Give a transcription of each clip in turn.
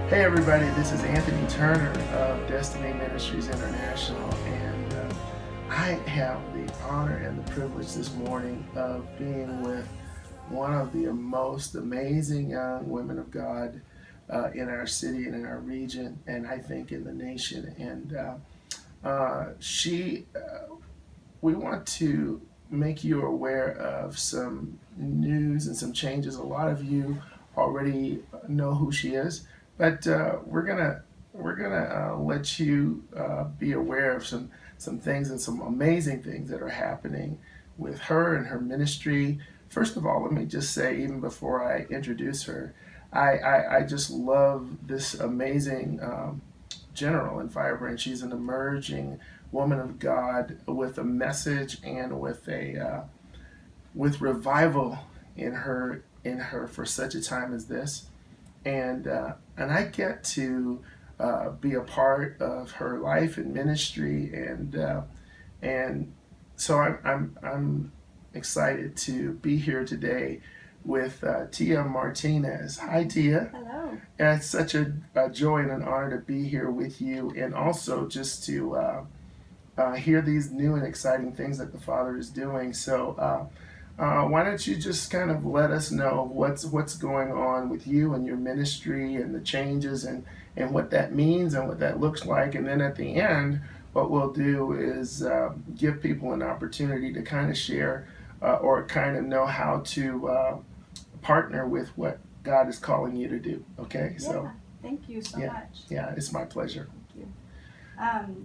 Hey everybody, this is Anthony Turner of Destiny Ministries International, and I have the honor and the privilege this morning of being with one of the most amazing young women of God in our city and in our region, and I think in the nation. And we want to make you aware of some news and some changes. A lot of you already know who she is, but we're gonna let you be aware of some things and some amazing things that are happening with her and her ministry. First of all, let me just say, even before I introduce her, I just love this amazing general in Firebrand. She's an emerging woman of God with a message and with revival in her for such a time as this. And I get to be a part of her life and ministry, and so I'm excited to be here today with Teia Martinez. Hi, Teia. Hello. And it's such a joy and an honor to be here with you, and also just to hear these new and exciting things that the Father is doing. So, why don't you just kind of let us know what's going on with you and your ministry and the changes and what that means and what that looks like, and then at the end, what we'll do is give people an opportunity to kind of share or kind of know how to partner with what God is calling you to do. Okay, Yeah, so thank you so yeah, much. yeah, it's my pleasure. Thank you.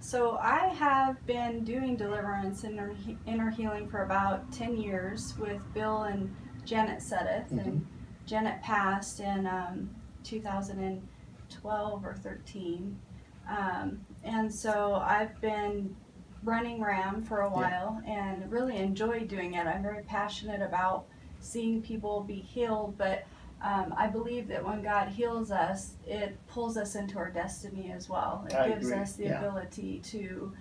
So I have been doing deliverance and inner healing for about 10 years with Bill and Janet Sedith, and Janet passed in 2012 or 13. And so I've been running RAM for a while and really enjoy doing it. I'm very passionate about seeing people be healed, but I believe that when God heals us, it pulls us into our destiny as well. It I gives agree. us the Yeah. ability to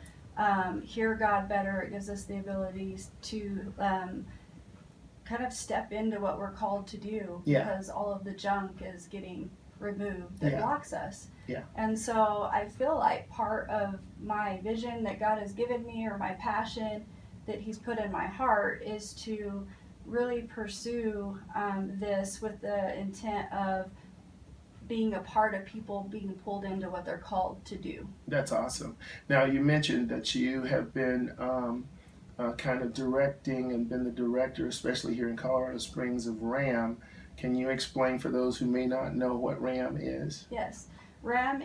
hear God better. It gives us the ability to kind of step into what we're called to do, Yeah. because all of the junk is getting removed that Yeah. blocks us. Yeah. And so I feel like part of my vision that God has given me, or my passion that He's put in my heart, is to really pursue this with the intent of being a part of people being pulled into what they're called to do. That's awesome. Now, you mentioned that you have been kind of directing and been the director, especially here in Colorado Springs, of RAM. Can you explain for those who may not know what RAM is? Yes, RAM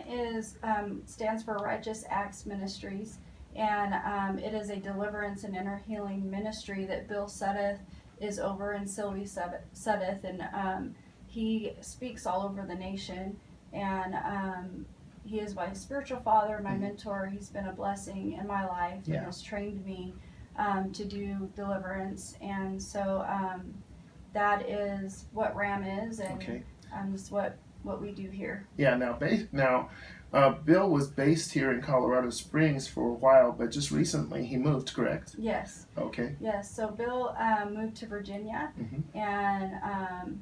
stands for Righteous Acts Ministries, and it is a deliverance and inner healing ministry that Bill Sedith is over, and Sylvie Sedith, and he speaks all over the nation, and he is my spiritual father, my mentor. He's been a blessing in my life and has trained me to do deliverance, and so that is what RAM is, and it's what we do here. Yeah. Now, Bill was based here in Colorado Springs for a while, but just recently he moved, correct? Yes. Okay. Yes. So Bill moved to Virginia, and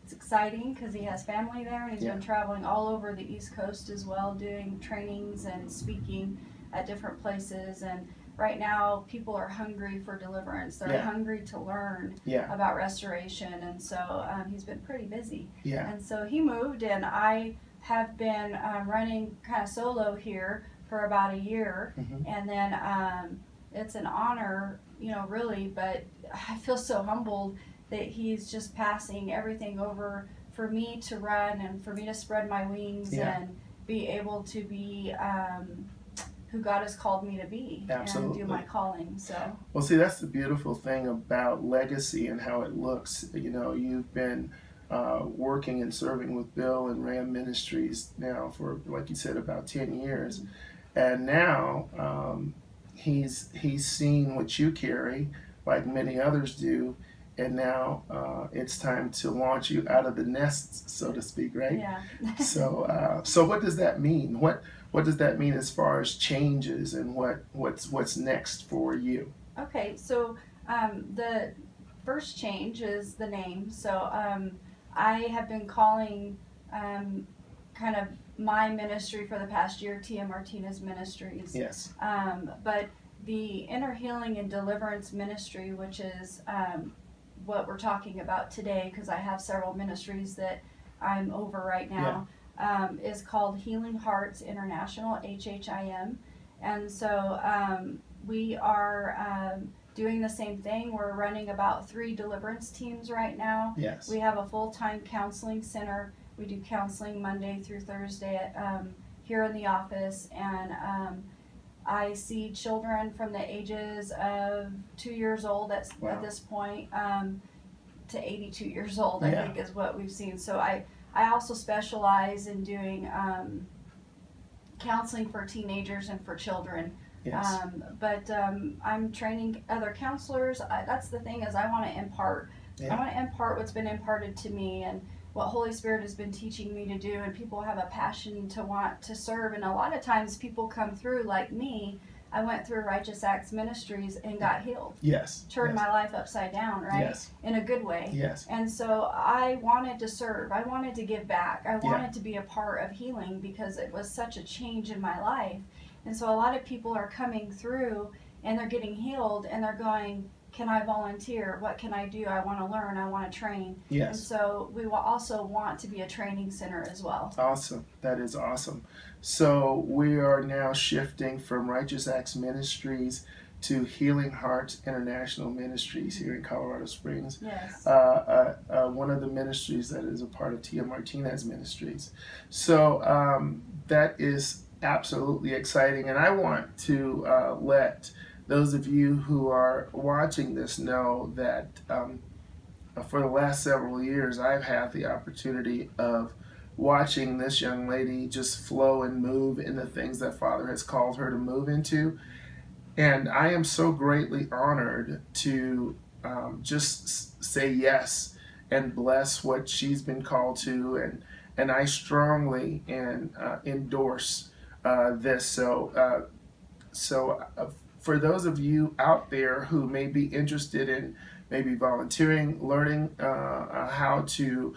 it's exciting because he has family there, and he's been traveling all over the East Coast as well, doing trainings and speaking at different places. And right now, people are hungry for deliverance. They're hungry to learn about restoration, and so he's been pretty busy. Yeah. And so he moved, and I have been running kind of solo here for about a year, and then it's an honor, really, but I feel so humbled that he's just passing everything over for me to run and for me to spread my wings and be able to be who God has called me to be. Absolutely. And do my calling. So. Well, see, that's the beautiful thing about legacy and how it looks. You've been working and serving with Bill and RAM Ministries now for, like you said, about 10 years. And now he's seen what you carry, like many others do, and now it's time to launch you out of the nest, so to speak, right? Yeah. So what does that mean? What does that mean as far as changes and what's next for you? Okay, so the first change is the name. So I have been calling kind of my ministry for the past year, Teia Martinez Ministries. Yes. But the Inner Healing and Deliverance Ministry, which is what we're talking about today, because I have several ministries that I'm over right now, is called Healing Hearts International, HHIM. And so we are doing the same thing. We're running about 3 deliverance teams right now. Yes. We have a full-time counseling center. We do counseling Monday through Thursday at, here in the office, and I see children from the ages of 2 years old at this point to 82 years old, I think is what we've seen. So I also specialize in doing counseling for teenagers and for children. Yes. But I'm training other counselors. That's the thing, is I want to impart. I want to impart what's been imparted to me and what Holy Spirit has been teaching me to do, and people have a passion to want to serve. And a lot of times people come through like me. I went through Righteous Acts Ministries and got healed. Yes. Turned my life upside down, right? Yes. In a good way. Yes. And so I wanted to serve. I wanted to give back. I wanted to be a part of healing because it was such a change in my life. And so a lot of people are coming through and they're getting healed and they're going, can I volunteer? What can I do? I want to learn. I want to train. Yes. And so we will also want to be a training center as well. Awesome. That is awesome. So we are now shifting from Righteous Acts Ministries to Healing Hearts International Ministries here in Colorado Springs. Yes. One of the ministries that is a part of Teia Martinez Ministries. So that is absolutely exciting. And I want to let those of you who are watching this know that for the last several years, I've had the opportunity of watching this young lady just flow and move in the things that Father has called her to move into. And I am so greatly honored to just say yes and bless what she's been called to. And I strongly endorse this. So for those of you out there who may be interested in maybe volunteering, learning how to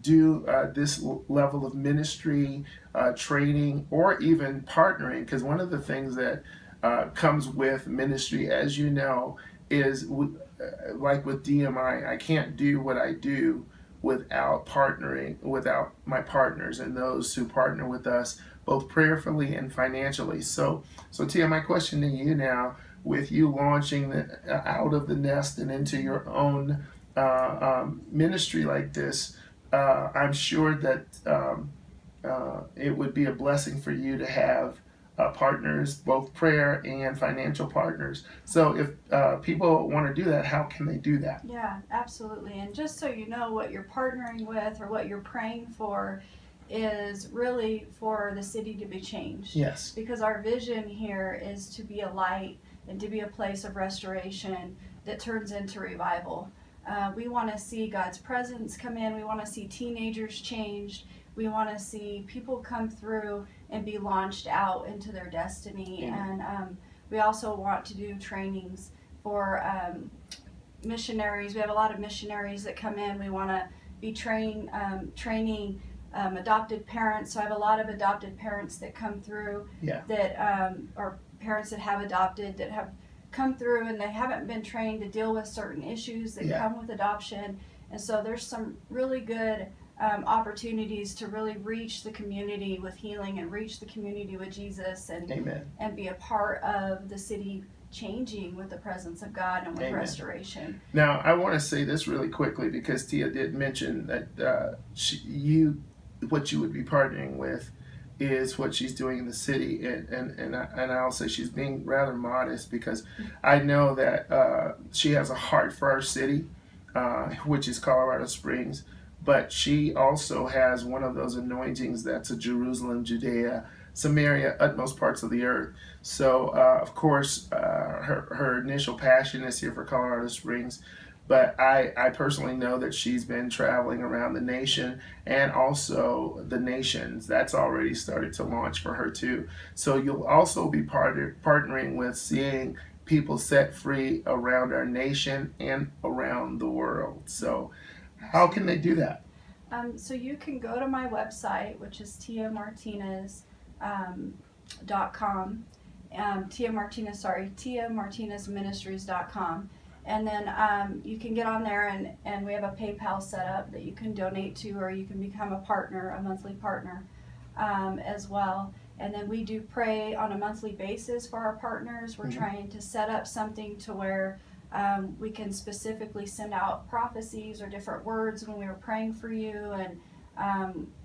do this level of ministry, training, or even partnering, because one of the things that comes with ministry, as you know, is like with DMI, I can't do what I do without partnering, without my partners and those who partner with us, both prayerfully and financially. So Teia, my question to you now, with you launching out of the nest and into your own ministry like this, I'm sure that it would be a blessing for you to have partners, both prayer and financial partners. So if people want to do that, how can they do that? Yeah, absolutely. And just so you know, what you're partnering with or what you're praying for is really for the city to be changed. Yes. Because our vision here is to be a light and to be a place of restoration that turns into revival. We want to see God's presence come in. We want to see teenagers changed. We want to see people come through and be launched out into their destiny. Amen. And we also want to do trainings for missionaries. We have a lot of missionaries that come in. We want to be training adopted parents. So I have a lot of adopted parents that come through that or parents that have adopted, that have come through and they haven't been trained to deal with certain issues that come with adoption. And so there's some really good opportunities to really reach the community with healing and reach the community with Jesus and Amen. And be a part of the city changing with the presence of God and with Amen. Restoration. Now, I want to say this really quickly because Teia did mention that what you would be partnering with is what she's doing in the city, and I'll say she's being rather modest because I know that she has a heart for our city, which is Colorado Springs, but she also has one of those anointings that's a Jerusalem, Judea, Samaria, utmost parts of the earth. So of course her initial passion is here for Colorado Springs, but I personally know that she's been traveling around the nation and also the nations. That's already started to launch for her too. So you'll also be partnering with seeing people set free around our nation and around the world. So how can they do that? So you can go to my website, which is teiamartinez.com. teiamartinezministries.com. And then you can get on there, and we have a PayPal set up that you can donate to, or you can become a partner, a monthly partner as well. And then we do pray on a monthly basis for our partners. We're trying to set up something to where we can specifically send out prophecies or different words when we were praying for you, and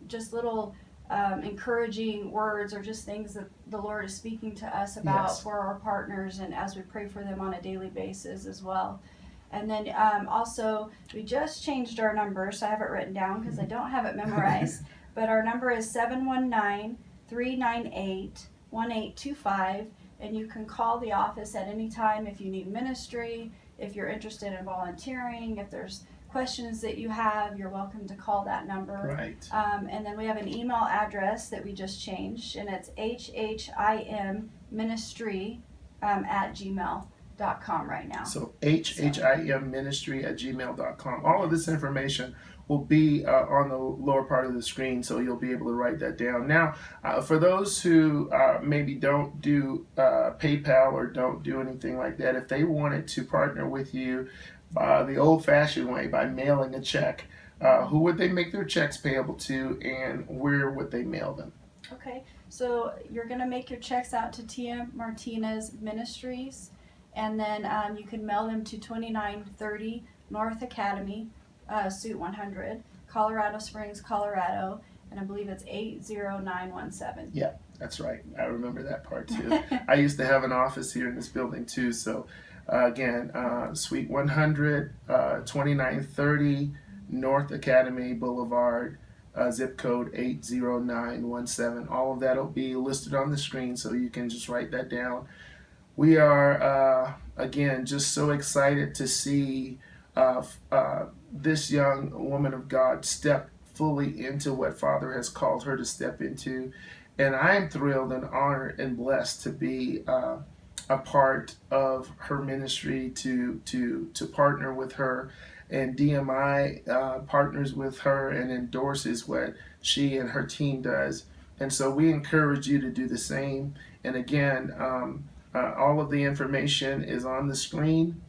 just little encouraging words, or just things that the Lord is speaking to us about for our partners, and as we pray for them on a daily basis as well. And then also, we just changed our number, so I have it written down because I don't have it memorized. But our number is 719-398-1825, and you can call the office at any time if you need ministry, if you're interested in volunteering, if there's questions that you have, you're welcome to call that number. Right. And then we have an email address that we just changed, and it's HHIM ministry at gmail.com right now. So HHIM ministry at gmail.com. All of this information will be on the lower part of the screen, so you'll be able to write that down. Now, for those who maybe don't do PayPal or don't do anything like that, if they wanted to partner with you the old-fashioned way, by mailing a check, who would they make their checks payable to, and where would they mail them? Okay, so you're going to make your checks out to Teia Martinez Ministries, and then you can mail them to 2930 North Academy, Suite 100, Colorado Springs, Colorado, and I believe it's 80917. Yeah, that's right. I remember that part too. I used to have an office here in this building too, so again, Suite 100, 2930 North Academy Boulevard, zip code 80917. All of that will be listed on the screen, so you can just write that down. We are, again, just so excited to see this young woman of God step fully into what Father has called her to step into. And I am thrilled and honored and blessed to be a part of her ministry, to partner with her, and DMI partners with her and endorses what she and her team does. And so we encourage you to do the same. And again, all of the information is on the screen.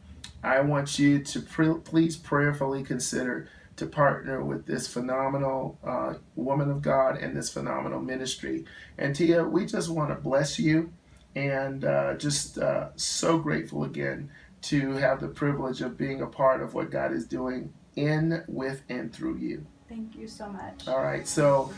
I want you to please prayerfully consider to partner with this phenomenal woman of God and this phenomenal ministry. And Teia, we just want to bless you, and just so grateful again to have the privilege of being a part of what God is doing in, with, and through you. Thank you so much. All right, so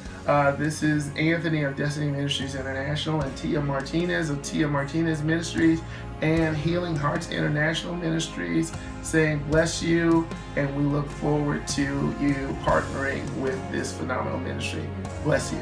this is Anthony of Destiny Ministries International, and Teia Martinez of Teia Martinez Ministries and Healing Hearts International Ministries, saying bless you, and we look forward to you partnering with this phenomenal ministry. Bless you.